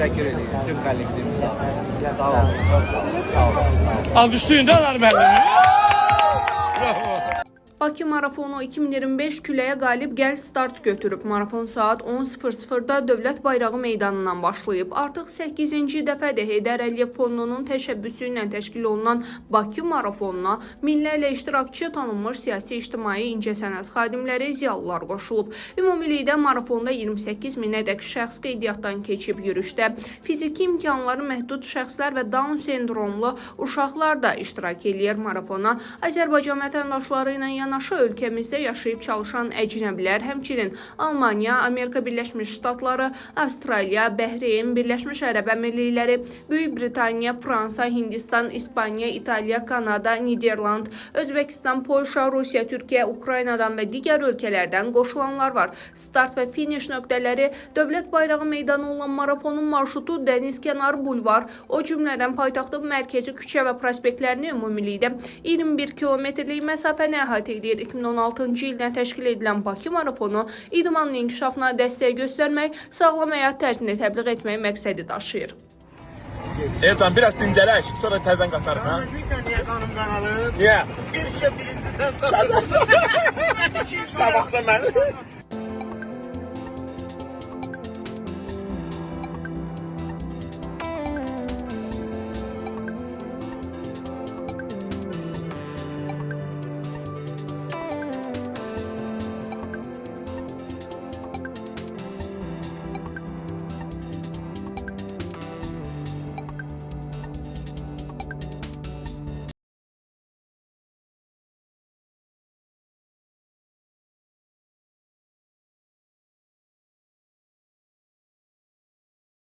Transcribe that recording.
Teşekkür ediyorum tüm kollektivimize. Sağ olun, çok sağ olun. Sağ olun. Alkışlayın da lan müəllimi. Bravo. Bakı marafonu 2025 küləyə qalib gəl start götürüb. Marafon saat 10:00-da Dövlət Bayrağı meydanından başlayıb. Artıq 8-ci dəfədir Heydər Əliyev Fondunun təşəbbüsü ilə təşkil olunan Bakı marafonuna minlərlə iştirakçı, tanınmış siyasi, ictimai, incəsənət xadimləri, ziyalılar qoşulub. Ümumilikdə marafonda 28 minədək şəxs qeydiyyatdan keçib. Yürüşdə fiziki imkanları məhdud şəxslər və Down sendromlu uşaqlar da iştirak edir. Marafona Azərbaycan vətəndaşları ilə yanaşı ölkəmizdə yaşayıb çalışan əcnəbilər, həmçinin Almaniya, Amerika Birləşmiş Ştatları, Avstraliya, Bəhreyn, Birləşmiş Ərəb Əmirlikləri, Böyük Britaniya, Fransa, Hindistan, İspaniya, İtaliya, Kanada, Niderland, Özbəkistan, Polşa, Rusiya, Türkiyə, Ukraynadan və digər ölkələrdən qoşulanlar var. Start və finiş nöqtələri Dövlət Bayrağı meydanı olan marafonun marşrutu Dənizkənar Bulvar, o cümlədən paytaxtın mərkəzi küçə və prospektlərini ümumilikdə 21 kilometrlik məsafəni əhatə edir. 2016-cı ildən təşkil edilən Bakı marafonu idmanın inkişafına dəstək göstərmək, sağlam həyat tərzini təbliğ etmək məqsədi daşıyır. Ercan biraz dincələk, sonra təzən qaçarıq ha. Bilirsən niyə qanım qanalıb? Niyə? Bir işə birinci sən çatırsan. Sabahda mən.